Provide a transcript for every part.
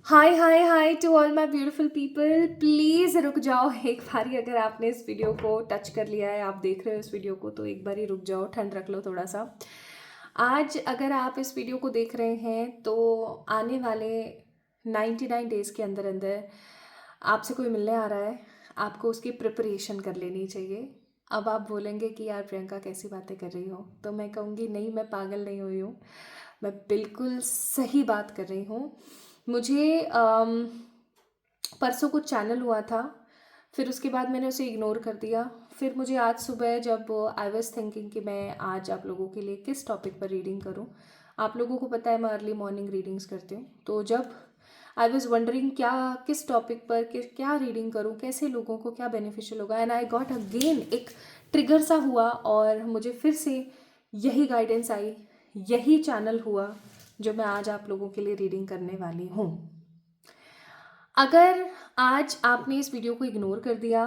Hi hi hi to all my beautiful people, please रुक जाओ एक बारी। अगर आपने इस वीडियो को टच कर लिया है, आप देख रहे हो इस वीडियो को, तो एक बारी रुक जाओ, ठंड रख लो थोड़ा सा। आज अगर आप इस वीडियो को देख रहे हैं तो आने वाले 99 डेज़ के अंदर अंदर आपसे कोई मिलने आ रहा है, आपको उसकी प्रिपरेशन कर लेनी चाहिए। अब आप बोलेंगे कि यार प्रियंका कैसी बातें कर रही हो, तो मैं कहूँगी नहीं, मैं पागल नहीं हुई हूँ, मैं बिल्कुल सही बात कर रही हूँ। मुझे परसों कुछ चैनल हुआ था, फिर उसके बाद मैंने उसे इग्नोर कर दिया। फिर मुझे आज सुबह जब आई वॉज थिंकिंग कि मैं आज आप लोगों के लिए किस टॉपिक पर रीडिंग करूं। आप लोगों को पता है मैं अर्ली मॉर्निंग रीडिंग्स करती हूँ, तो जब आई वॉज वंडरिंग क्या किस टॉपिक पर क्या रीडिंग करूँ, कैसे लोगों को क्या बेनिफिशियल होगा, एंड आई गॉट अगेन एक ट्रिगर सा हुआ और मुझे फिर से यही गाइडेंस आई, यही चैनल हुआ जो मैं आज आप लोगों के लिए रीडिंग करने वाली हूँ। अगर आज आपने इस वीडियो को इग्नोर कर दिया,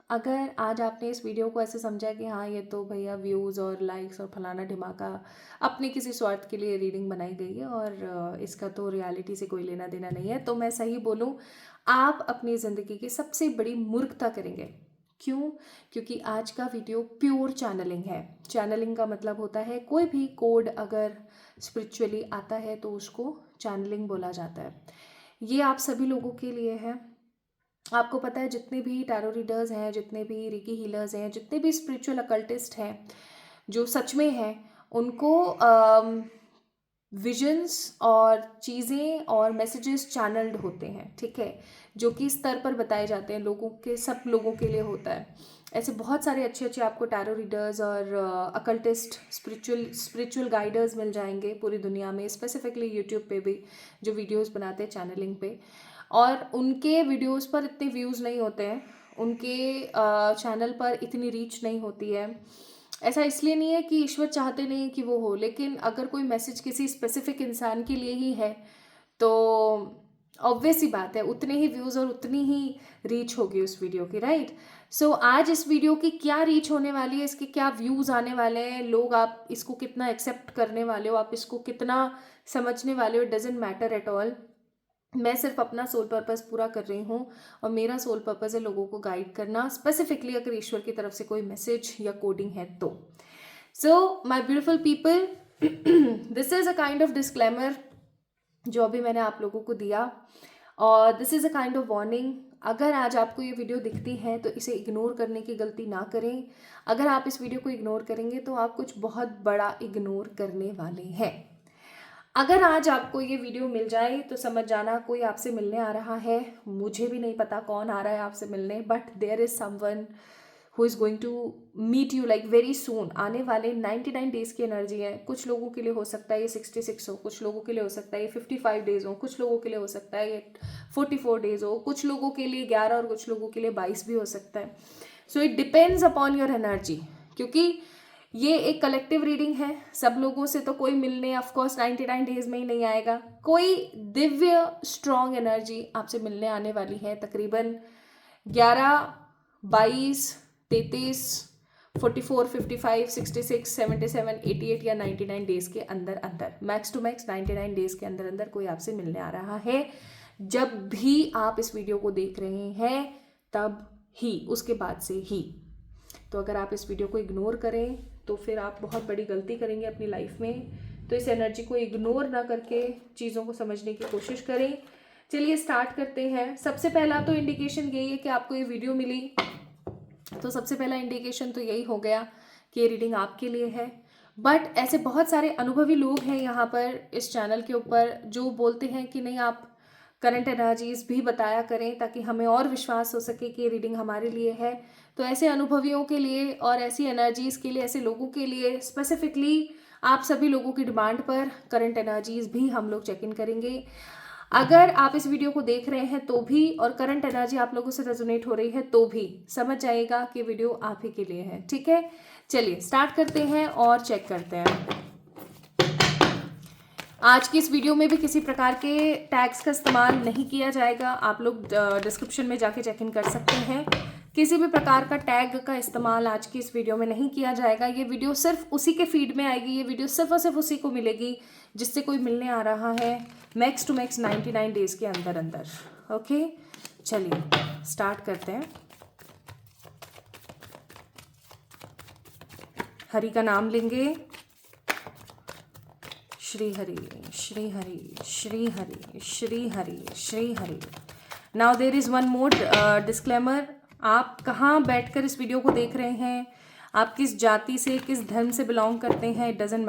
अगर आज आपने इस वीडियो को ऐसे समझा कि हाँ ये तो भैया व्यूज़ और लाइक्स और फलाना ढिमाका अपने किसी स्वार्थ के लिए रीडिंग बनाई गई है और इसका तो रियलिटी से कोई लेना देना नहीं है, तो मैं सही बोलूँ, आप अपनी ज़िंदगी की सबसे बड़ी मूर्खता करेंगे। क्यों? क्योंकि आज का वीडियो प्योर चैनलिंग है। चैनलिंग का मतलब होता है कोई भी कोड अगर स्पिरिचुअली आता है तो उसको चैनलिंग बोला जाता है। ये आप सभी लोगों के लिए है। आपको पता है जितने भी टैरो रीडर्स हैं, जितने भी रिकी हीलर्स हैं, जितने भी स्पिरिचुअल अकल्टिस्ट हैं जो सच में हैं, उनको विजन्स और चीज़ें और मैसेजेस चैनल्ड होते हैं, ठीक है, जो कि स्तर पर बताए जाते हैं, लोगों के सब लोगों के लिए होता है। ऐसे बहुत सारे अच्छे अच्छे आपको टैरो रीडर्स और अकल्टिस्ट स्पिरिचुअल गाइडर्स मिल जाएंगे पूरी दुनिया में, स्पेसिफिकली यूट्यूब पे भी जो वीडियोस बनाते हैं चैनलिंग पे, और उनके वीडियोस पर इतने व्यूज़ नहीं होते हैं, उनके चैनल पर इतनी रीच नहीं होती है। ऐसा इसलिए नहीं है कि ईश्वर चाहते नहीं कि वो हो, लेकिन अगर कोई मैसेज किसी स्पेसिफिक इंसान के लिए ही है तो ऑब्वियस सी बात है उतने ही व्यूज़ और उतनी ही रीच होगी उस वीडियो की, राइट। सो आज इस वीडियो की क्या रीच होने वाली है, इसके क्या व्यूज़ आने वाले हैं, लोग आप इसको कितना एक्सेप्ट करने वाले हो, आप इसको कितना समझने वाले हो, डजेंट मैटर एट ऑल। मैं सिर्फ अपना सोल पर्पस पूरा कर रही हूँ और मेरा सोल पर्पस है लोगों को गाइड करना, स्पेसिफिकली अगर ईश्वर की तरफ से कोई मैसेज या कोडिंग है तो। So my beautiful people, this is a kind of disclaimer जो अभी मैंने आप लोगों को दिया, और this is a kind of warning. अगर आज आपको ये वीडियो दिखती है तो इसे इग्नोर करने की गलती ना करें। अगर आप इस वीडियो को इग्नोर करेंगे तो आप कुछ बहुत बड़ा इग्नोर करने वाले हैं। अगर आज आपको ये वीडियो मिल जाए तो समझ जाना कोई आपसे मिलने आ रहा है। मुझे भी नहीं पता कौन आ रहा है आपसे मिलने, but there is someone who is going to meet you like very soon. आने वाले 99 डेज़ की एनर्जी है। कुछ लोगों के लिए हो सकता है ये 66 हो, कुछ लोगों के लिए हो सकता है ये 55 डेज़ हो, कुछ लोगों के लिए हो सकता है ये 44 डेज़ हो, कुछ लोगों के लिए 11 और कुछ लोगों के लिए 22 भी हो सकता है। So it depends upon your energy, क्योंकि ये एक कलेक्टिव रीडिंग है। सब लोगों से तो कोई मिलने ऑफकोर्स 99 डेज में ही नहीं आएगा। कोई दिव्य स्ट्रॉन्ग एनर्जी आपसे मिलने आने वाली है तकरीबन 11, 22, 33, 44, 55, 66, 77, 88 या 99 डेज के अंदर अंदर, मैक्स टू मैक्स 99 डेज के अंदर अंदर कोई आपसे मिलने आ रहा है। जब भी आप इस वीडियो को देख रहे हैं तब ही, उसके बाद से ही। तो अगर आप इस वीडियो को इग्नोर करें तो फिर आप बहुत बड़ी गलती करेंगे अपनी लाइफ में। तो इस एनर्जी को इग्नोर ना करके चीज़ों को समझने की कोशिश करें। चलिए स्टार्ट करते हैं। सबसे पहला तो इंडिकेशन यही है कि आपको ये वीडियो मिली, तो सबसे पहला इंडिकेशन तो यही हो गया कि ये रीडिंग आपके लिए है। बट ऐसे बहुत सारे अनुभवी लोग हैं यहाँ पर इस चैनल के ऊपर जो बोलते हैं कि नहीं, आप करंट एनर्जीज भी बताया करें ताकि हमें और विश्वास हो सके कि ये रीडिंग हमारे लिए है। तो ऐसे अनुभवियों के लिए और ऐसी एनर्जीज के लिए, ऐसे लोगों के लिए स्पेसिफिकली आप सभी लोगों की डिमांड पर करंट एनर्जीज भी हम लोग चेक इन करेंगे। अगर आप इस वीडियो को देख रहे हैं तो भी और करंट एनर्जी आप लोगों से रेजोनेट हो रही है तो भी समझ जाइएगा कि वीडियो आप ही के लिए है, ठीक है। चलिए स्टार्ट करते हैं और चेक करते हैं। आज की इस वीडियो में भी किसी प्रकार के टैग्स का इस्तेमाल नहीं किया जाएगा। आप लोग डिस्क्रिप्शन में जाके चेक इन कर सकते हैं। किसी भी प्रकार का टैग का इस्तेमाल आज की इस वीडियो में नहीं किया जाएगा। ये वीडियो सिर्फ उसी के फीड में आएगी, ये वीडियो सिर्फ और सिर्फ उसी को मिलेगी जिससे कोई मिलने आ रहा है, मैक्स टू मैक्स 99 डेज़ के अंदर अंदर। ओके, चलिए स्टार्ट करते हैं। हरि का नाम लेंगे। Shri Hari Shri Hari Shri Hari Shri Hari Shri Hari. Now there is one more disclaimer. आप कहाँ बैठकर इस वीडियो को देख रहे हैं, आप किस जाति से, किस धर्म से बिलोंग करते हैं, इट डजेंट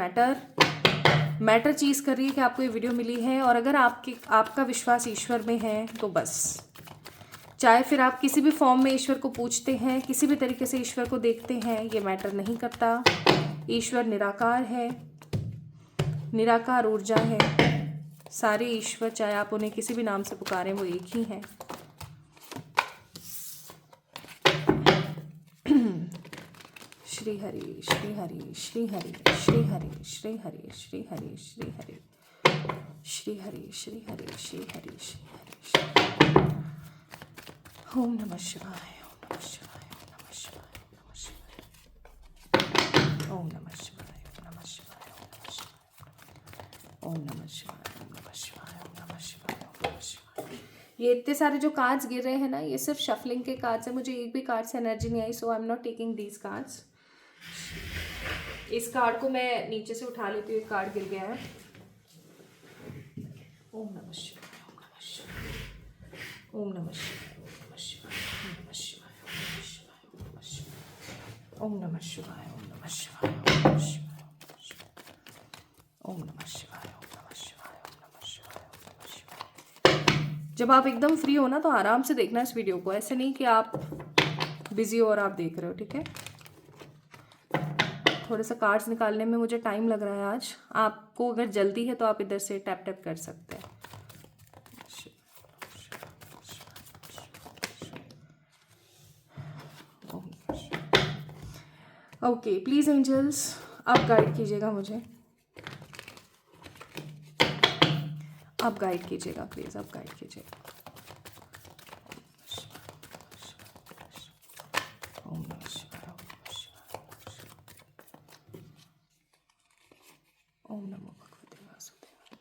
मैटर चीज़ कर रही है कि आपको ये वीडियो मिली है। और अगर आपका विश्वास ईश्वर में है तो बस, चाहे फिर आप किसी भी फॉर्म में ईश्वर को पूछते हैं, किसी भी तरीके से ईश्वर को देखते हैं, ये मैटर नहीं करता। ईश्वर निराकार है, निराकार ऊर्जा है। सारे ईश्वर, चाहे आप उन्हें किसी भी नाम से पुकारें, वो एक ही हैं। श्री हरि श्री हरि श्री हरि श्री हरि श्री हरि श्री हरि श्री हरि श्री हरि श्री हरि श्री हरि श्री हरि। ओम नमः शिवाय ओम नमः शिवाय ओम नमः शिवाय ओम नमः शिवाय ओम नमः शिवाय ओम नमः शिवाय ओम नमः शिवाय ओम नमः शिवाय ओम नमः शिवाय। ये इतने सारे जो कार्ड्स गिर रहे हैं ना, ये सिर्फ शफलिंग के कार्ड्स हैं। मुझे एक भी कार्ड से एनर्जी नहीं आई, so I am not taking these cards. इस कार्ड को मैं नीचे से उठा लेती हूँ, एक कार्ड गिर गया है। ओम नमः शिवाय ओम नमः शिवाय ओम नमः शिवाय ओम नमः शिवाय ओम नमः शिवाय ओम नमः शिवाय ओम नमः शिवाय ओम नमः शिवाय ओम नमः शिवाय ओम नमः शिवाय ओम नमः शिवाय। जब आप एकदम फ्री हो ना तो आराम से देखना इस वीडियो को, ऐसे नहीं कि आप बिजी हो और आप देख रहे हो, ठीक है। थोड़ा सा कार्ड्स निकालने में मुझे टाइम लग रहा है आज। आपको अगर जल्दी है तो आप इधर से टैप टैप कर सकते हैं। ओके, प्लीज एंजल्स आप गाइड कीजिएगा मुझे, आप गाइड कीजिएगा, प्लीज आप गाइड कीजिएगा। ओम नमः शिवाय ओम नमो भगवते वासुदेवाय।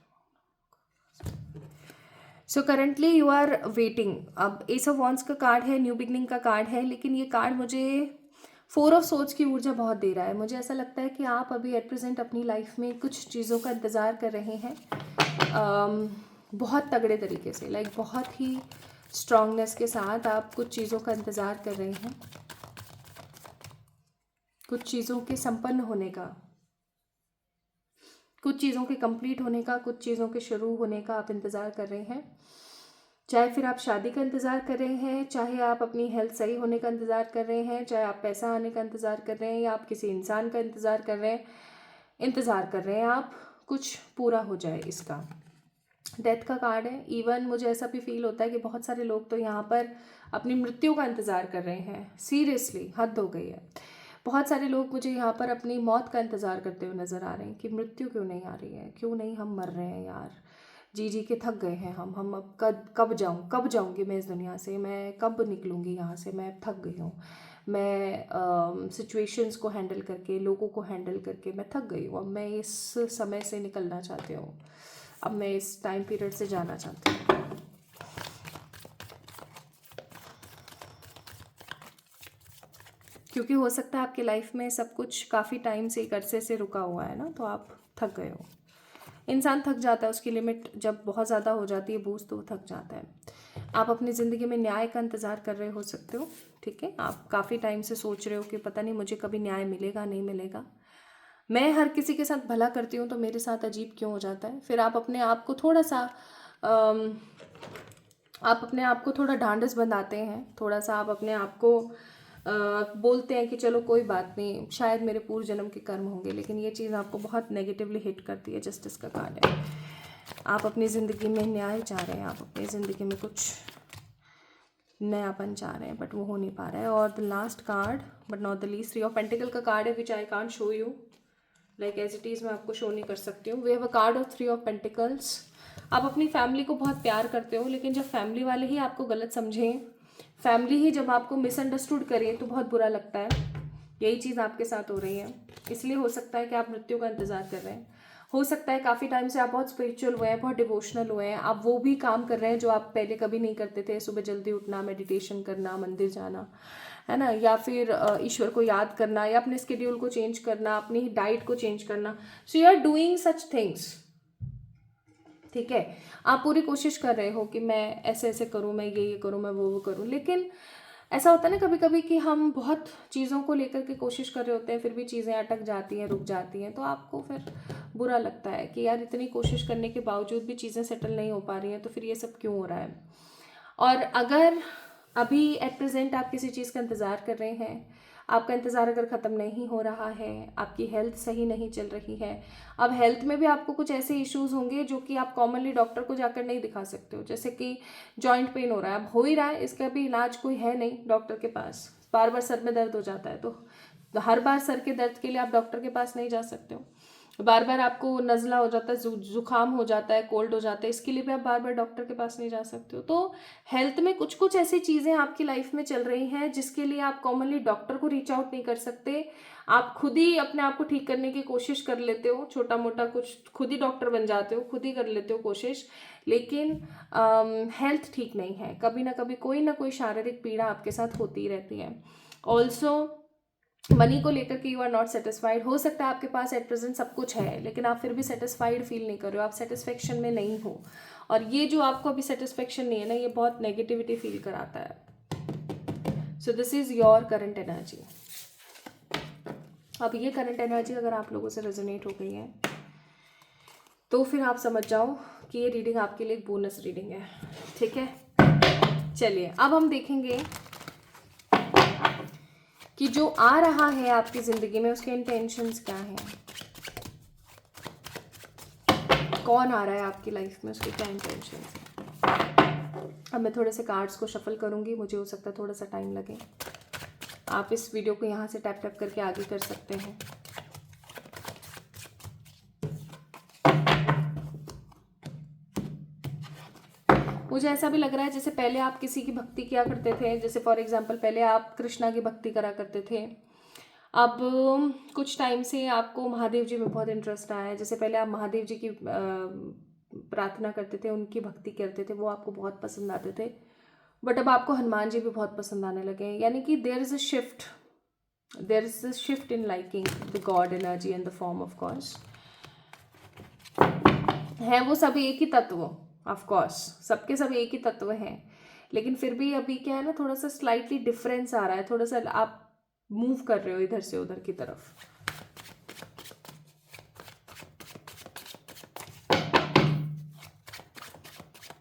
So currently you are waiting. अब एस ऑफ वॉन्ड्स का कार्ड है, न्यू बिगनिंग का कार्ड है, लेकिन ये कार्ड मुझे 4 ऑफ सोर्ड्स की ऊर्जा बहुत दे रहा है। मुझे ऐसा लगता है कि आप अभी एट प्रेजेंट अपनी लाइफ में कुछ चीज़ों का इंतज़ार कर रहे हैं, बहुत तगड़े तरीके से, लाइक बहुत ही स्ट्रांगनेस के साथ आप कुछ चीज़ों का इंतज़ार कर रहे हैं, कुछ चीज़ों के संपन्न होने का, कुछ चीज़ों के कंप्लीट होने का, कुछ चीज़ों के शुरू होने का आप इंतज़ार कर रहे हैं। चाहे फिर आप शादी का इंतज़ार कर रहे हैं, चाहे आप अपनी हेल्थ सही होने का इंतज़ार कर रहे हैं, चाहे आप पैसा आने का इंतज़ार कर रहे हैं, या आप किसी इंसान का इंतज़ार कर रहे हैं आप कुछ पूरा हो जाए। इसका डेथ का कार्ड है। इवन मुझे ऐसा भी फील होता है कि बहुत सारे लोग तो यहाँ पर अपनी मृत्यु का इंतज़ार कर रहे हैं। सीरियसली हद हो गई है। बहुत सारे लोग मुझे यहाँ पर अपनी मौत का इंतज़ार करते हुए नज़र आ रहे हैं कि मृत्यु क्यों नहीं आ रही है, क्यों नहीं हम मर रहे हैं यार, जी के थक गए हैं हम अब कब जाऊँगी मैं इस दुनिया से, मैं कब निकलूँगी यहाँ से, मैं थक गई हूँ, मैं सिचुएशंस को हैंडल करके, लोगों को हैंडल करके मैं थक गई हूँ। अब मैं इस समय से निकलना चाहती हूँ, अब मैं इस टाइम पीरियड से जाना चाहती हूँ। क्योंकि हो सकता है आपकी लाइफ में सब कुछ काफ़ी टाइम से, एक अरसे से रुका हुआ है ना, तो आप थक गए हो। इंसान थक जाता है, उसकी लिमिट जब बहुत ज़्यादा हो जाती है बूस्ट, तो वो थक जाता है। आप अपनी ज़िंदगी में न्याय का इंतज़ार कर रहे हो सकते हो, ठीक है। आप काफ़ी टाइम से सोच रहे हो कि पता नहीं मुझे कभी न्याय मिलेगा नहीं मिलेगा, मैं हर किसी के साथ भला करती हूँ तो मेरे साथ अजीब क्यों हो जाता है। फिर आप अपने आप को थोड़ा सा थोड़ा ढांढस बंधाते हैं, थोड़ा सा आप अपने आप को बोलते हैं कि चलो कोई बात नहीं, शायद मेरे पूर्व जन्म के कर्म होंगे, लेकिन ये चीज़ आपको बहुत नेगेटिवली हिट करती है। जस्टिस का कार्ड है। आप अपनी ज़िंदगी में न्याय चाह रहे हैं, आप अपनी ज़िंदगी में कुछ नयापन चाह रहे हैं, बट वो हो नहीं पा रहा है। और the last card but not the least, 3 of pentacle का कार्ड है, which I can't show you, like as it is मैं आपको शो नहीं कर सकती हूँ। We have a card of 3 of pentacles. आप अपनी फैमिली को बहुत प्यार करते हो, लेकिन जब फैमिली वाले ही आपको गलत समझें, फैमिली ही जब आपको मिसअंडरस्टूड करें, तो बहुत बुरा लगता है। यही चीज़ आपके साथ हो रही है, इसलिए हो सकता है कि आप मृत्यु का इंतज़ार कर रहे हैं। हो सकता है काफ़ी टाइम से आप बहुत स्पिरिचुअल हुए हैं, बहुत डिवोशनल हुए हैं, आप वो भी काम कर रहे हैं जो आप पहले कभी नहीं करते थे, सुबह जल्दी उठना, मेडिटेशन करना, मंदिर जाना, है ना, या फिर ईश्वर को याद करना, या अपने स्केड्यूल को चेंज करना, अपनी डाइट को चेंज करना। So you are doing such things, ठीक है। आप पूरी कोशिश कर रहे हो कि मैं ऐसे ऐसे करूँ, मैं ये करूँ, मैं वो करूँ, लेकिन ऐसा होता है ना कभी कभी कि हम बहुत चीज़ों को लेकर के कोशिश कर रहे होते हैं, फिर भी चीज़ें अटक जाती हैं, रुक जाती हैं, तो आपको फिर बुरा लगता है कि यार इतनी कोशिश करने के बावजूद भी चीज़ें सेटल नहीं हो पा रही हैं, तो फिर ये सब क्यों हो रहा है। और अगर अभी एट प्रेजेंट आप किसी चीज़ का इंतज़ार कर रहे हैं, आपका इंतज़ार अगर ख़त्म नहीं हो रहा है, आपकी हेल्थ सही नहीं चल रही है, अब हेल्थ में भी आपको कुछ ऐसे इश्यूज होंगे जो कि आप कॉमनली डॉक्टर को जाकर नहीं दिखा सकते हो, जैसे कि जॉइंट पेन हो रहा है, अब हो ही रहा है, इसका भी इलाज कोई है नहीं डॉक्टर के पास, बार बार सर में दर्द हो जाता है, तो हर बार सर के दर्द के लिए आप डॉक्टर के पास नहीं जा सकते हो, बार बार आपको नज़ला हो जाता है, जुकाम हो जाता है, कोल्ड हो जाता है, इसके लिए भी आप बार बार डॉक्टर के पास नहीं जा सकते हो। तो हेल्थ में कुछ कुछ ऐसी चीज़ें आपकी लाइफ में चल रही हैं जिसके लिए आप कॉमनली डॉक्टर को रीच आउट नहीं कर सकते, आप खुद ही अपने आप को ठीक करने की कोशिश कर लेते हो, छोटा मोटा कुछ खुद ही डॉक्टर बन जाते हो, खुद ही कर लेते हो कोशिश, लेकिन हेल्थ ठीक नहीं है, कभी ना कोई शारीरिक पीड़ा आपके साथ होती ही रहती है। ऑल्सो मनी को लेकर के यू आर नॉट सेटिस्फाइड, हो सकता है आपके पास एट प्रेजेंट सब कुछ है लेकिन आप फिर भी सेटिस्फाइड फील नहीं कर रहे हो, आप सेटिस्फेक्शन में नहीं हो, और ये जो आपको अभी सेटिस्फेक्शन नहीं है ना, ये बहुत नेगेटिविटी फील कराता है। So this is your current energy. अब ये करंट एनर्जी अगर आप लोगों से रेजोनेट हो गई है तो फिर आप समझ जाओ कि ये रीडिंग आपके लिए एक बोनस रीडिंग है, ठीक है। चलिए अब हम देखेंगे कि जो आ रहा है आपकी ज़िंदगी में उसके इंटेंशंस क्या हैं, कौन आ रहा है आपकी लाइफ में, उसके क्या इंटेंशंस हैं। अब मैं थोड़े से कार्ड्स को शफल करूँगी, मुझे हो सकता है थोड़ा सा टाइम लगे, आप इस वीडियो को यहाँ से टैप टैप करके आगे कर सकते हैं। मुझे ऐसा भी लग रहा है जैसे पहले आप किसी की भक्ति किया करते थे, जैसे फॉर एग्जांपल पहले आप कृष्णा की भक्ति करा करते थे, अब कुछ टाइम से आपको महादेव जी में बहुत इंटरेस्ट आया है, जैसे पहले आप महादेव जी की प्रार्थना करते थे, उनकी भक्ति करते थे, वो आपको बहुत पसंद आते थे, बट अब आपको हनुमान जी भी बहुत पसंद आने लगे हैं, यानी कि there is a shift in liking the god energy and the form of gods. हैं वो सब एक ही तत्व, ऑफ कोर्स सबके सब एक ही तत्व हैं, लेकिन फिर भी अभी क्या है ना, थोड़ा सा स्लाइटली डिफरेंस आ रहा है, थोड़ा सा आप मूव कर रहे हो इधर से उधर की तरफ।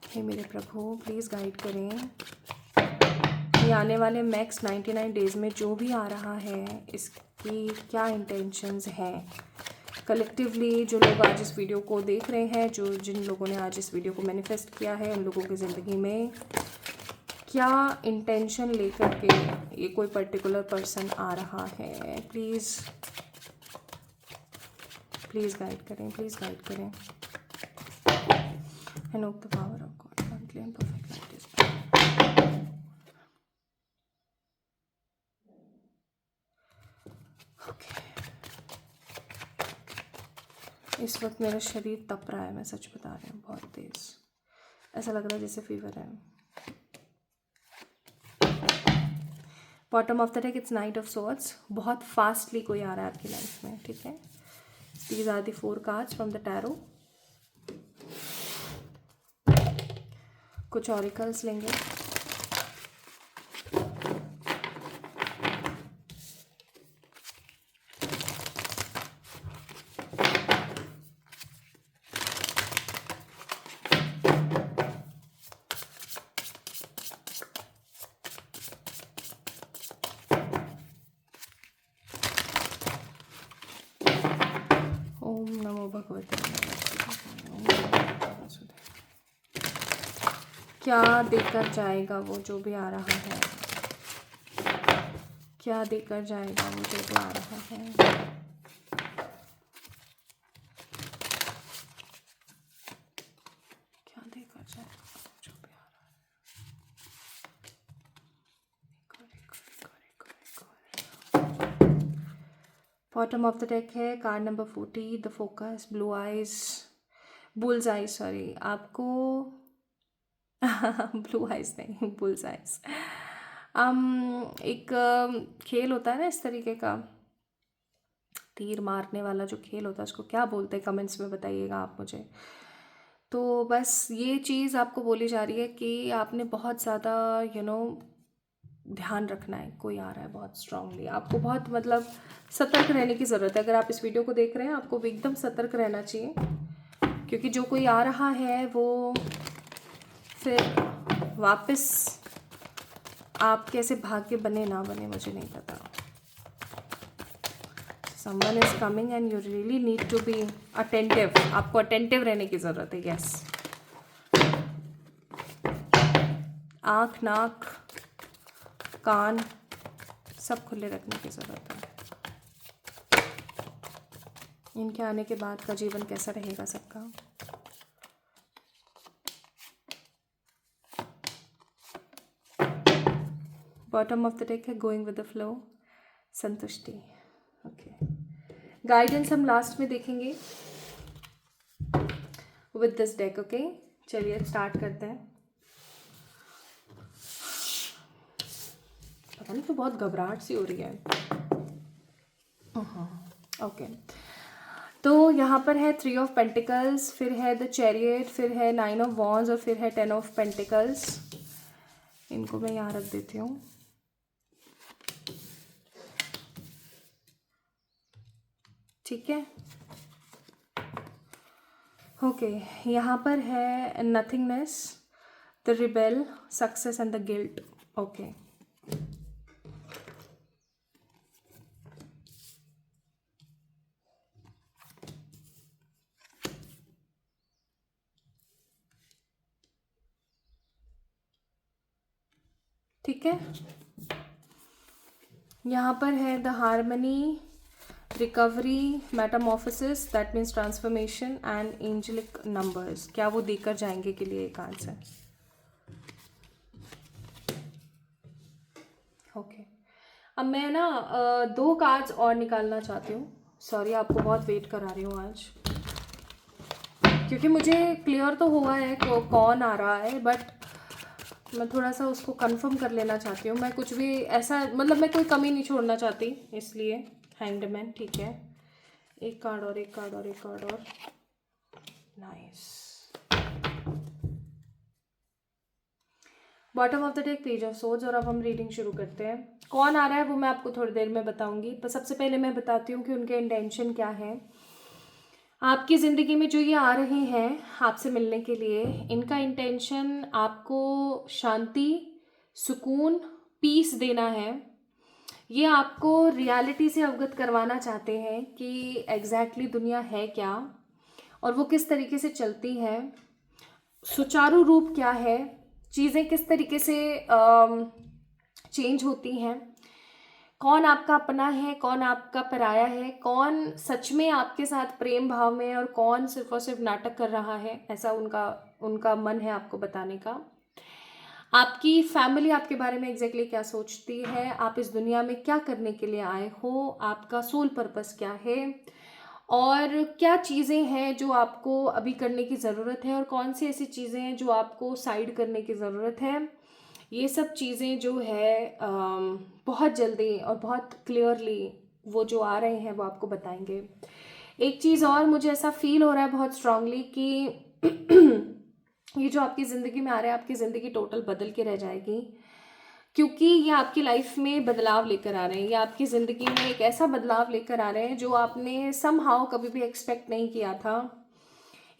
हे मेरे प्रभु प्लीज़ गाइड करें, ये आने वाले मैक्स 99 डेज में जो भी आ रहा है इसकी क्या इंटेंशंस हैं कलेक्टिवली। जो लोग आज इस वीडियो को देख रहे हैं, जिन लोगों ने आज इस वीडियो को मैनिफेस्ट किया है, उन लोगों की ज़िंदगी में क्या इंटेंशन लेकर के ये कोई पर्टिकुलर पर्सन आ रहा है, प्लीज़ गाइड करें, प्लीज़ गाइड करें। End of the power of God claim perfect light is okay. इस वक्त मेरा शरीर तप रहा है, मैं सच बता रही हूँ, बहुत तेज, ऐसा लग रहा है जैसे फीवर है। Bottom of the deck it's knight of swords, बहुत फास्टली कोई आ रहा है आपकी लाइफ में, ठीक है। These are the 4 cards from the tarot. कुछ ऑरिकल्स लेंगे। ओम नमो भगवते वासुदेवाय। क्या देकर जाएगा वो जो भी आ रहा है, क्या देकर जाएगा वो जो भी आ रहा है। क्या देकर जाएगा वो जो भी आ रहा है। बॉटम ऑफ द डेक है card number 40, the focus, blue eyes, bulls eyes, sorry आपको ब्लू आइज नहीं, बुल्स आइज। एक खेल होता है ना इस तरीके का, तीर मारने वाला जो खेल होता है उसको क्या बोलते हैं, कमेंट्स में बताइएगा आप मुझे। तो बस ये चीज़ आपको बोली जा रही है कि आपने बहुत ज़्यादा ध्यान रखना है। कोई आ रहा है बहुत स्ट्रांगली, आपको बहुत मतलब सतर्क रहने की ज़रूरत है। अगर आप इस वीडियो को देख रहे हैं आपको एकदम सतर्क रहना चाहिए, क्योंकि जो कोई आ रहा है वो फिर वापस आप कैसे भाग्य बने ना बने मुझे नहीं पता। Someone is coming and you really need to be attentive. आपको attentive रहने की ज़रूरत है। यस, आँख, नाक, कान सब खुले रखने की ज़रूरत है। इनके आने के बाद का जीवन कैसा रहेगा सबका। बॉटम ऑफ द डेक है गोइंग विद द फ्लो, संतुष्टि। ओके, गाइडेंस हम लास्ट में देखेंगे विद दिस डेक। ओके, चलिए स्टार्ट करते हैं। पता नहीं तो बहुत घबराहट सी हो रही है। ओके, तो यहाँ पर है 3 ऑफ पेंटिकल्स, फिर है द चैरियट, फिर है 9 ऑफ वॉन्ड्स और फिर है 10 ऑफ पेंटिकल्स। इनको मैं यहाँ रख देती हूँ। ठीक है, ओके, यहाँ पर है nothingness, the rebel, success and the guilt. Okay, ठीक है, यहाँ पर है the harmony, recovery, metamorphosis, that means transformation and angelic numbers. क्या वो देकर जाएंगे के लिए एक आंसर। ओके, अब मैं ना 2 कार्ड्स और निकालना चाहती हूँ। सॉरी आपको बहुत वेट करा रही हूँ आज, क्योंकि मुझे क्लियर तो हुआ है कौन आ रहा है, बट मैं थोड़ा सा उसको कंफर्म कर लेना चाहती हूँ। मैं कुछ भी ऐसा मतलब मैं कोई कमी नहीं छोड़ना चाहती, इसलिए हैंग्ड मैन। ठीक है, एक कार्ड और एक कार्ड और एक कार्ड और, nice. Bottom of the deck page of swords. और अब हम रीडिंग शुरू करते हैं। कौन आ रहा है वो मैं आपको थोड़ी देर में बताऊंगी, पर सबसे पहले मैं बताती हूँ कि उनके इंटेंशन क्या है आपकी ज़िंदगी में। जो ये आ रहे हैं आपसे मिलने के लिए, इनका इंटेंशन आपको शांति, सुकून, पीस देना है। ये आपको रियलिटी से अवगत करवाना चाहते हैं कि एग्जैक्टली दुनिया है क्या और वो किस तरीके से चलती है, सुचारू रूप क्या है, चीज़ें किस तरीके से चेंज होती हैं, कौन आपका अपना है, कौन आपका पराया है, कौन सच में आपके साथ प्रेम भाव में है और कौन सिर्फ और सिर्फ नाटक कर रहा है। ऐसा उनका मन है आपको बताने का। आपकी फैमिली आपके बारे में एग्जैक्टली क्या सोचती है, आप इस दुनिया में क्या करने के लिए आए हो, आपका सोल पर्पस क्या है और क्या चीज़ें हैं जो आपको अभी करने की ज़रूरत है और कौन सी ऐसी चीज़ें हैं जो आपको साइड करने की ज़रूरत है। ये सब चीज़ें जो है बहुत जल्दी और बहुत क्लियरली वो जो आ रहे हैं वो आपको बताएंगे। एक चीज़ और मुझे ऐसा फील हो रहा है बहुत स्ट्रांगली कि ये जो आपकी ज़िंदगी में आ रहा है, आपकी ज़िंदगी टोटल बदल के रह जाएगी, क्योंकि ये आपकी लाइफ में बदलाव लेकर आ रहे हैं। ये आपकी ज़िंदगी में एक ऐसा बदलाव लेकर आ रहे हैं जो आपने समहाउ कभी भी एक्सपेक्ट नहीं किया था।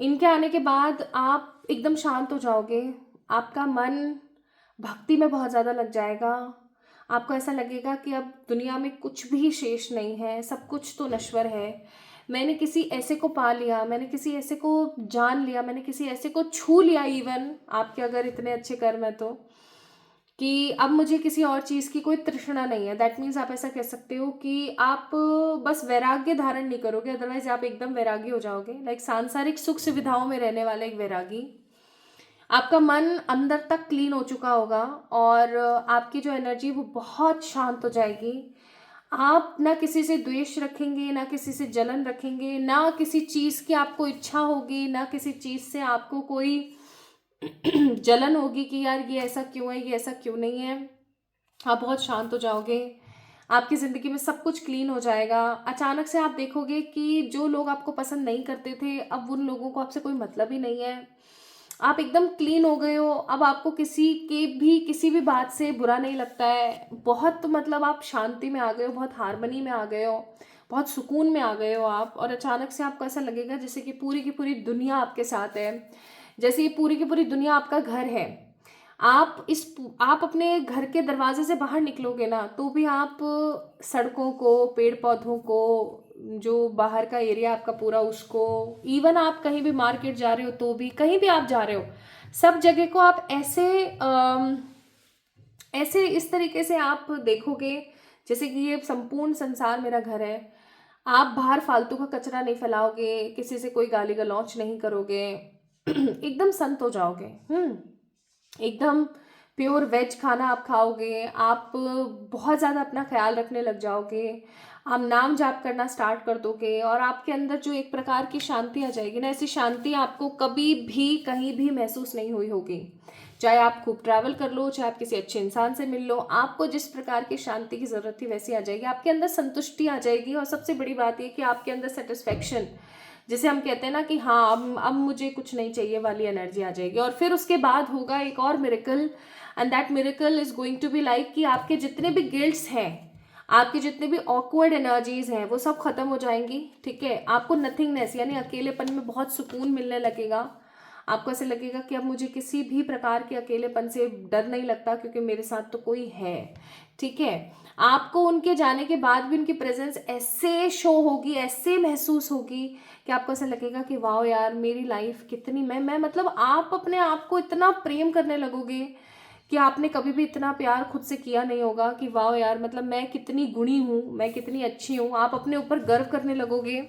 इनके आने के बाद आप एकदम शांत हो जाओगे, आपका मन भक्ति में बहुत ज़्यादा लग जाएगा। आपको ऐसा लगेगा कि अब दुनिया में कुछ भी शेष नहीं है, सब कुछ तो नश्वर है। मैंने किसी ऐसे को पा लिया, मैंने किसी ऐसे को जान लिया, मैंने किसी ऐसे को छू लिया, इवन आपके अगर इतने अच्छे कर्म है तो, कि अब मुझे किसी और चीज़ की कोई तृष्णा नहीं है। दैट मीन्स आप ऐसा कह सकते हो कि आप बस वैराग्य धारण नहीं करोगे, अदरवाइज आप एकदम वैरागी हो जाओगे। लाइक सांसारिक सुख सुविधाओं में रहने वाला एक वैरागी। आपका मन अंदर तक क्लीन हो चुका होगा और आपकी जो एनर्जी वो बहुत शांत हो जाएगी। आप ना किसी से द्वेष रखेंगे, ना किसी से जलन रखेंगे, ना किसी चीज़ की आपको इच्छा होगी, ना किसी चीज़ से आपको कोई जलन होगी कि यार ये ऐसा क्यों है, ये ऐसा क्यों नहीं है। आप बहुत शांत हो जाओगे, आपकी ज़िंदगी में सब कुछ क्लीन हो जाएगा। अचानक से आप देखोगे कि जो लोग आपको पसंद नहीं करते थे, अब उन लोगों को आपसे कोई मतलब ही नहीं है। आप एकदम क्लीन हो गए हो, अब आपको किसी भी बात से बुरा नहीं लगता है। बहुत मतलब आप शांति में आ गए हो, बहुत हार्मनी में आ गए हो, बहुत सुकून में आ गए हो आप। और अचानक से आपको ऐसा लगेगा जैसे कि पूरी की पूरी दुनिया आपके साथ है, जैसे ये पूरी की पूरी दुनिया आपका घर है। आप अपने घर के दरवाजे से बाहर निकलोगे ना, तो भी आप सड़कों को, पेड़ पौधों को, जो बाहर का एरिया आपका पूरा, उसको, इवन आप कहीं भी मार्केट जा रहे हो तो भी, कहीं भी आप जा रहे हो, सब जगह को आप ऐसे इस तरीके से आप देखोगे जैसे कि ये संपूर्ण संसार मेरा घर है। आप बाहर फालतू का कचरा नहीं फैलाओगे, किसी से कोई गाली गलौच नहीं करोगे, एकदम संत हो जाओगे। एकदम प्योर वेज खाना आप खाओगे, आप बहुत ज़्यादा अपना ख्याल रखने लग जाओगे, आप नाम जाप करना स्टार्ट कर दोगे, और आपके अंदर जो एक प्रकार की शांति आ जाएगी ना, ऐसी शांति आपको कभी भी कहीं भी महसूस नहीं हुई होगी। चाहे आप खूब ट्रैवल कर लो, चाहे आप किसी अच्छे इंसान से मिल लो, आपको जिस प्रकार की शांति की ज़रूरत थी वैसी आ जाएगी, आपके अंदर संतुष्टि आ जाएगी। और सबसे बड़ी बात ये कि आपके अंदर सेटिस्फेक्शन, जिसे हम कहते हैं ना कि हाँ अब मुझे कुछ नहीं चाहिए वाली एनर्जी आ जाएगी। और फिर उसके बाद होगा एक और miracle, and that miracle is going to be like कि आपके जितने भी गिल्ट्स हैं, आपकी जितने भी ऑकवर्ड एनर्जीज हैं, वो सब खत्म हो जाएंगी। ठीक है, आपको नथिंगनेस यानी अकेलेपन में बहुत सुकून मिलने लगेगा। आपको ऐसे लगेगा कि अब मुझे किसी भी प्रकार के अकेलेपन से डर नहीं लगता, क्योंकि मेरे साथ तो कोई है। ठीक है, आपको उनके जाने के बाद भी उनकी प्रेजेंस ऐसे शो होगी, ऐसे महसूस होगी कि आपको ऐसा लगेगा कि वाह यार मेरी लाइफ कितनी, मैं मतलब आप अपने आप को इतना प्रेम करने लगोगे कि आपने कभी भी इतना प्यार खुद से किया नहीं होगा कि वाह यार मतलब मैं कितनी गुणी हूँ, मैं कितनी अच्छी हूँ। आप अपने ऊपर गर्व करने लगोगे।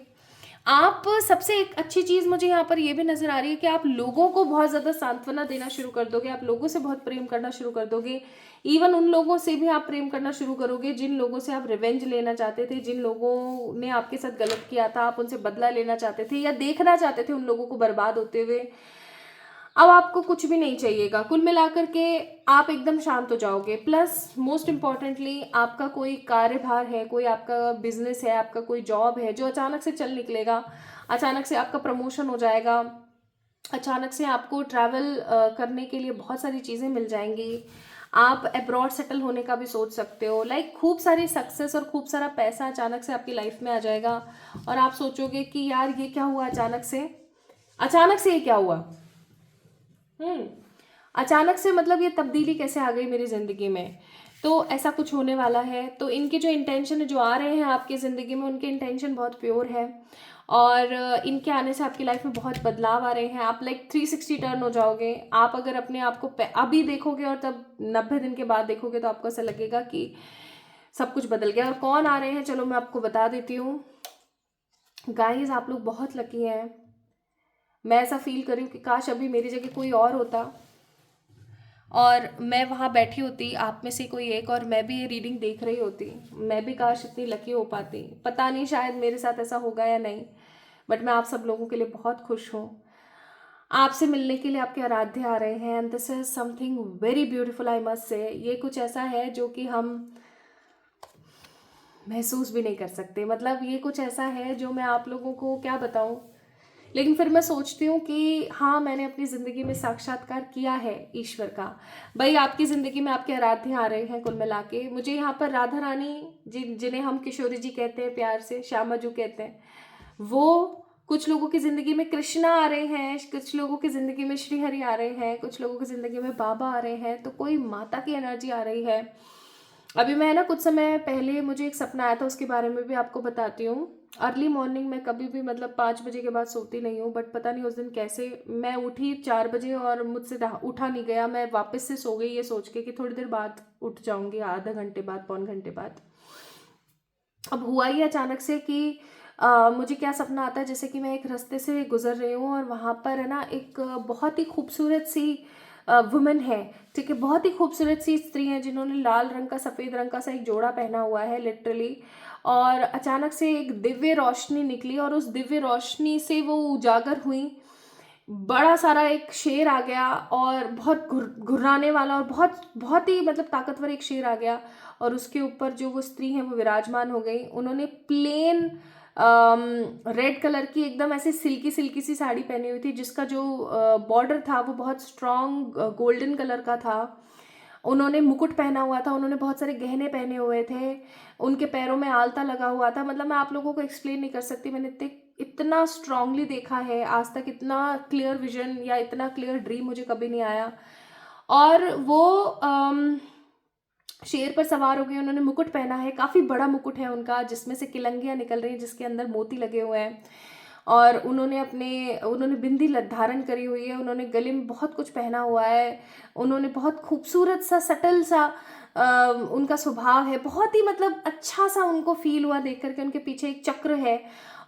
आप सबसे एक अच्छी चीज़ मुझे यहाँ पर ये भी नज़र आ रही है कि आप लोगों को बहुत ज़्यादा सांत्वना देना शुरू कर दोगे, आप लोगों से बहुत प्रेम करना शुरू कर दोगे। इवन उन लोगों से भी आप प्रेम करना शुरू करोगे जिन लोगों से आप रिवेंज लेना चाहते थे, जिन लोगों ने आपके साथ गलत किया था, आप उनसे बदला लेना चाहते थे या देखना चाहते थे उन लोगों को बर्बाद होते हुए। अब आपको कुछ भी नहीं चाहिएगा, कुल मिलाकर के आप एकदम शांत हो जाओगे। प्लस मोस्ट इम्पॉर्टेंटली आपका कोई कार्यभार है, कोई आपका बिजनेस है, आपका कोई जॉब है जो अचानक से चल निकलेगा, अचानक से आपका प्रमोशन हो जाएगा, अचानक से आपको ट्रैवल करने के लिए बहुत सारी चीज़ें मिल जाएंगी। आप अब्रॉड सेटल होने का भी सोच सकते हो। लाइक खूब सारी सक्सेस और खूब सारा पैसा अचानक से आपकी लाइफ में आ जाएगा, और आप सोचोगे कि यार ये क्या हुआ, अचानक से ये क्या हुआ। हम्म अचानक से मतलब ये तब्दीली कैसे आ गई मेरी ज़िंदगी में। तो ऐसा कुछ होने वाला है। तो इनके जो इंटेंशन है, जो आ रहे हैं आपकी ज़िंदगी में, उनके इंटेंशन बहुत प्योर है, और इनके आने से आपकी लाइफ में बहुत बदलाव आ रहे हैं। आप लाइक 360 टर्न हो जाओगे। आप अगर अपने आप को अभी देखोगे और तब 90 दिन के बाद देखोगे तो आपको ऐसा लगेगा कि सब कुछ बदल गया। और कौन आ रहे हैं, चलो मैं आपको बता देती हूँ। गाइस, आप लोग बहुत लकी हैं। मैं ऐसा फील कर रही हूँ कि काश अभी मेरी जगह कोई और होता और मैं वहाँ बैठी होती, आप में से कोई एक, और मैं भी ये रीडिंग देख रही होती। मैं भी काश इतनी लकी हो पाती। पता नहीं शायद मेरे साथ ऐसा होगा या नहीं, बट मैं आप सब लोगों के लिए बहुत खुश हूँ। आपसे मिलने के लिए आपके आराध्य आ रहे हैं, and this is something very beautiful, I must say. ये कुछ ऐसा है जो कि हम महसूस भी नहीं कर सकते। मतलब ये कुछ ऐसा है जो मैं आप लोगों को क्या बताऊँ। लेकिन फिर मैं सोचती हूँ कि हाँ, मैंने अपनी ज़िंदगी में साक्षात्कार किया है ईश्वर का। भाई, आपकी ज़िंदगी में आपके आराध्य आ रहे हैं। कुल मिला के मुझे यहाँ पर राधा रानी, जिन्हें हम किशोरी जी कहते हैं, प्यार से श्यामा जू कहते हैं, वो कुछ लोगों की ज़िंदगी में कृष्णा आ रहे हैं, कुछ लोगों की ज़िंदगी में श्री हरि आ रहे हैं, कुछ लोगों की ज़िंदगी में बाबा आ रहे हैं, तो कोई माता की एनर्जी आ रही है। अभी मैं ना कुछ समय पहले मुझे एक सपना आया था, उसके बारे में भी आपको बताती हूँ। अर्ली मॉर्निंग मैं कभी भी मतलब 5 बजे के बाद सोती नहीं हूँ, बट पता नहीं उस दिन कैसे मैं उठी 4 बजे और मुझसे उठा नहीं गया। मैं वापस से सो गई ये सोच के कि थोड़ी देर बाद उठ जाऊंगी, आधा घंटे बाद, पौन घंटे बाद। अब हुआ ही अचानक से कि मुझे क्या सपना आता है, जैसे कि मैं एक रास्ते से गुजर रही हूँ और वहाँ पर है ना एक बहुत ही खूबसूरत सी वुमन है, ठीक है, बहुत ही खूबसूरत सी स्त्री हैं जिन्होंने लाल रंग का सफ़ेद रंग का सा एक जोड़ा पहना हुआ है लिटरली। और अचानक से एक दिव्य रोशनी निकली और उस दिव्य रोशनी से वो उजागर हुई। बड़ा सारा एक शेर आ गया और बहुत घुर्राने वाला और बहुत बहुत ही मतलब ताकतवर एक शेर आ गया, और उसके ऊपर जो वो स्त्री हैं वो विराजमान हो गई। उन्होंने प्लेन रेड कलर की एकदम ऐसे सिल्की सिल्की सी साड़ी पहनी हुई थी, जिसका जो बॉर्डर था वो बहुत स्ट्रॉन्ग गोल्डन कलर का था। उन्होंने मुकुट पहना हुआ था, उन्होंने बहुत सारे गहने पहने हुए थे, उनके पैरों में आलता लगा हुआ था। मतलब मैं आप लोगों को एक्सप्लेन नहीं कर सकती, मैंने इतना स्ट्रांगली देखा है आज तक, इतना क्लियर विजन या इतना क्लियर ड्रीम मुझे कभी नहीं आया। और वो शेर पर सवार हो गए, उन्होंने मुकुट पहना है, काफ़ी बड़ा मुकुट है उनका जिसमें से किलंगियाँ निकल रही हैं, जिसके अंदर मोती लगे हुए हैं। और उन्होंने बिंदी धारण करी हुई है, उन्होंने गले में बहुत कुछ पहना हुआ है, उन्होंने बहुत खूबसूरत सा सटल सा उनका स्वभाव है, बहुत ही मतलब अच्छा सा उनको फील हुआ देख करके। उनके पीछे एक चक्र है,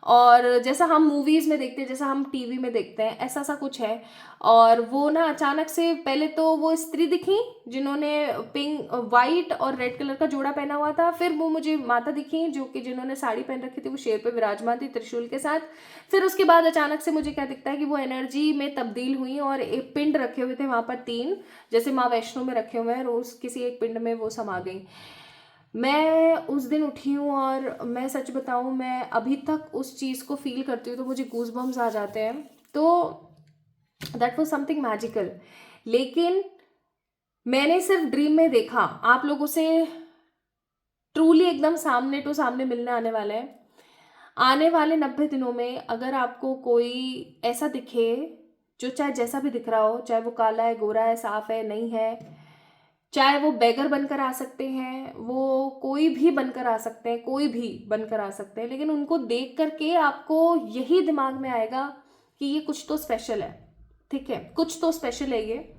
और जैसा हम मूवीज़ में देखते हैं, जैसा हम टीवी में देखते हैं, ऐसा सा कुछ है। और वो ना अचानक से पहले तो वो स्त्री दिखी जिन्होंने पिंक वाइट और रेड कलर का जोड़ा पहना हुआ था, फिर वो मुझे माता दिखी जो कि जिन्होंने साड़ी पहन रखी थी, वो शेर पे विराजमान थी त्रिशूल के साथ। फिर उसके बाद अचानक से मुझे क्या दिखता है कि वो एनर्जी में तब्दील हुई और एक पिंड रखे हुए थे वहाँ पर 3, जैसे माँ वैष्णो में रखे हुए हैं, रोज किसी एक पिंड में वो समा गई। मैं उस दिन उठी हूँ और मैं सच बताऊँ, मैं अभी तक उस चीज़ को फील करती हूँ तो मुझे गूज बम्स आ जाते हैं। तो दैट वॉज समथिंग मैजिकल। लेकिन मैंने सिर्फ ड्रीम में देखा, आप लोगों से ट्रूली एकदम सामने टू सामने मिलने आने वाले हैं। आने वाले 90 दिनों में अगर आपको कोई ऐसा दिखे, जो चाहे जैसा भी दिख रहा हो, चाहे वो काला है, गोरा है, साफ है, नहीं है, चाहे वो बेगर बनकर आ सकते हैं, वो कोई भी बनकर आ सकते हैं, कोई भी बनकर आ सकते हैं, लेकिन उनको देख करके आपको यही दिमाग में आएगा कि ये कुछ तो स्पेशल है, ठीक है, कुछ तो स्पेशल है ये।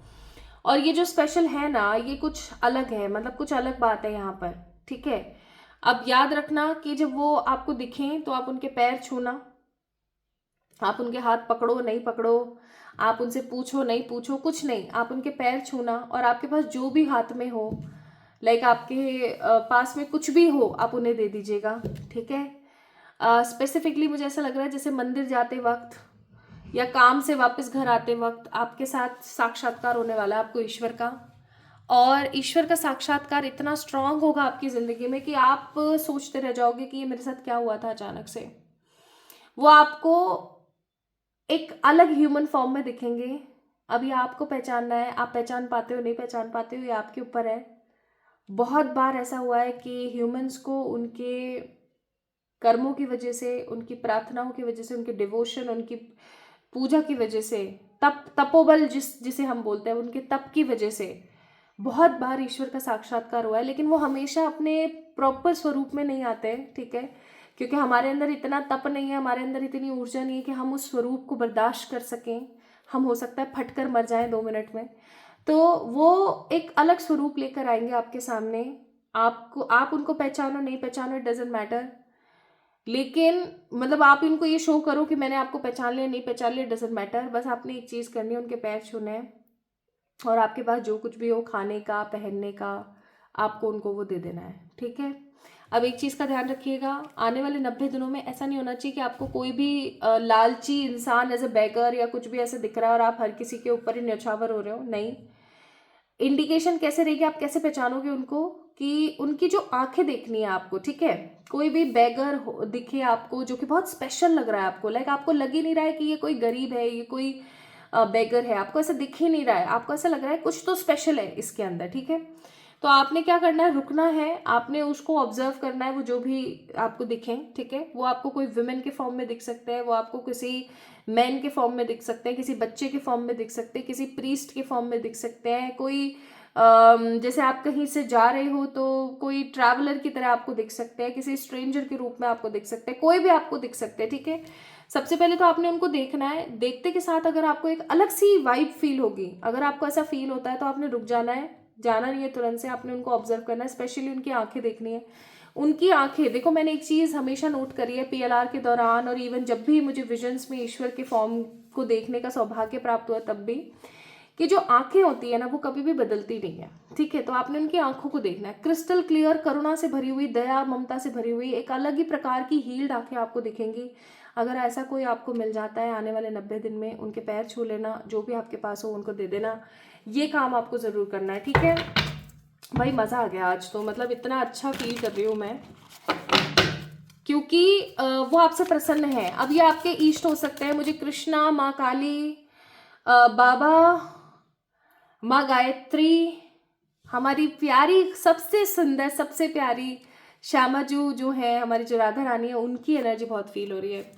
और ये जो स्पेशल है ना, ये कुछ अलग है, मतलब कुछ अलग बात है यहाँ पर, ठीक है। अब याद रखना कि जब वो आपको दिखें तो आप उनके पैर छूना, आप उनके हाथ पकड़ो नहीं पकड़ो, आप उनसे पूछो नहीं पूछो, कुछ नहीं, आप उनके पैर छूना, और आपके पास जो भी हाथ में हो, लाइक आपके पास में कुछ भी हो, आप उन्हें दे दीजिएगा, ठीक है। स्पेसिफिकली मुझे ऐसा लग रहा है जैसे मंदिर जाते वक्त या काम से वापस घर आते वक्त आपके साथ साक्षात्कार होने वाला है आपको ईश्वर का। और ईश्वर का साक्षात्कार इतना स्ट्रांग होगा आपकी ज़िंदगी में कि आप सोचते रह जाओगे कि ये मेरे साथ क्या हुआ था अचानक से। वो आपको एक अलग ह्यूमन फॉर्म में दिखेंगे। अभी आपको पहचानना है, आप पहचान पाते हो नहीं पहचान पाते हो, ये आपके ऊपर है। बहुत बार ऐसा हुआ है कि ह्यूमंस को उनके कर्मों की वजह से, उनकी प्रार्थनाओं की वजह से, उनके डिवोशन, उनकी पूजा की वजह से, तपोबल जिसे हम बोलते हैं, उनके तप की वजह से बहुत बार ईश्वर का साक्षात्कार हुआ है। लेकिन वो हमेशा अपने प्रॉपर स्वरूप में नहीं आते हैं, ठीक है, क्योंकि हमारे अंदर इतना तप नहीं है, हमारे अंदर इतनी ऊर्जा नहीं है कि हम उस स्वरूप को बर्दाश्त कर सकें। हम हो सकता है फट कर मर जाएं 2 मिनट में। तो वो एक अलग स्वरूप लेकर आएंगे आपके सामने। आप उनको पहचानो नहीं पहचानो, इट डजेंट मैटर। लेकिन मतलब आप इनको ये शो करो कि मैंने आपको पहचान लिया, नहीं पहचान लिया, डजेंट मैटर। बस आपने एक चीज़ करनी है, उनके पैर छूने हैं, और आपके पास जो कुछ भी हो खाने का, पहनने का, आपको उनको वो दे देना है, ठीक है। अब एक चीज़ का ध्यान रखिएगा, आने वाले 90 दिनों में ऐसा नहीं होना चाहिए कि आपको कोई भी लालची इंसान एज अ बैगर या कुछ भी ऐसे दिख रहा है और आप हर किसी के ऊपर ही न्यौछावर हो रहे हो, नहीं। इंडिकेशन कैसे रहेगी, आप कैसे पहचानोगे उनको, कि उनकी जो आंखें देखनी है आपको, ठीक है। कोई भी बैगर दिखे आपको जो कि बहुत स्पेशल लग रहा है आपको, लाइक आपको लग ही नहीं रहा है कि ये कोई गरीब है, ये कोई बैगर है, आपको ऐसा दिख ही नहीं रहा है, आपको ऐसा लग रहा है कुछ तो स्पेशल है इसके अंदर, ठीक है। तो आपने क्या करना है, रुकना है, आपने उसको ऑब्जर्व करना है, वो जो भी आपको दिखें, ठीक है। वो आपको कोई वुमेन के फॉर्म में दिख सकते हैं, वो आपको किसी मैन के फॉर्म में दिख सकते हैं, किसी बच्चे के फॉर्म में दिख सकते हैं, किसी प्रीस्ट के फॉर्म में दिख सकते हैं, कोई जैसे आप कहीं से जा रहे हो तो कोई ट्रैवलर की तरह आपको दिख सकते हैं, किसी स्ट्रेंजर के रूप में आपको दिख सकते हैं, कोई भी आपको दिख सकते हैं, ठीक है। सबसे पहले तो आपने उनको देखना है, देखते के साथ अगर आपको एक अलग सी वाइब फील होगी, अगर आपको ऐसा फील होता है तो आपने रुक जाना है, जाना नहीं है तुरंत से, आपने उनको ऑब्जर्व करना है, स्पेशली उनकी आंखें देखनी है। उनकी आंखें देखो, मैंने एक चीज़ हमेशा नोट करी है PLR के दौरान, और इवन जब भी मुझे विजन्स में ईश्वर के फॉर्म को देखने का सौभाग्य प्राप्त हुआ तब भी, कि जो आंखें होती है ना वो कभी भी बदलती नहीं है, ठीक है। तो आपने उनकी आंखों को देखना है, क्रिस्टल क्लियर, करुणा से भरी हुई, दया ममता से भरी हुई, एक अलग ही प्रकार की हील्ड आंखें आपको दिखेंगी। अगर ऐसा कोई आपको मिल जाता है आने वाले 90 दिन में, उनके पैर छू लेना, जो भी आपके पास हो उनको दे देना, ये काम आपको ज़रूर करना है, ठीक है। भाई मज़ा आ गया आज तो, मतलब इतना अच्छा फील कर रही हूँ मैं, क्योंकि वो आपसे प्रसन्न है। अब ये आपके इष्ट हो सकते हैं, मुझे कृष्णा, माँ काली, बाबा, माँ गायत्री, हमारी प्यारी सबसे सुंदर सबसे प्यारी श्यामा जो है, हमारी जो राधा रानी है, उनकी एनर्जी बहुत फील हो रही है।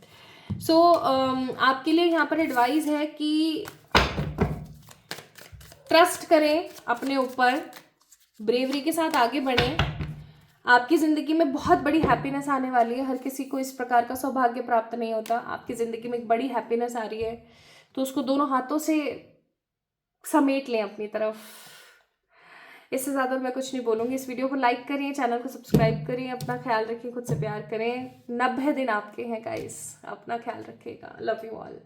सो आपके लिए यहाँ पर एडवाइस है कि ट्रस्ट करें अपने ऊपर, ब्रेवरी के साथ आगे बढ़ें। आपकी ज़िंदगी में बहुत बड़ी हैप्पीनेस आने वाली है। हर किसी को इस प्रकार का सौभाग्य प्राप्त नहीं होता। आपकी ज़िंदगी में एक बड़ी हैप्पीनेस आ रही है, तो उसको दोनों हाथों से समेट लें अपनी तरफ। इससे ज़्यादा मैं कुछ नहीं बोलूँगी। इस वीडियो को लाइक करिए, चैनल को सब्सक्राइब करिए, अपना ख्याल रखिए, खुद से प्यार करें। 90 दिन आपके हैं गाइस, अपना ख्याल रखिएगा। Love you all.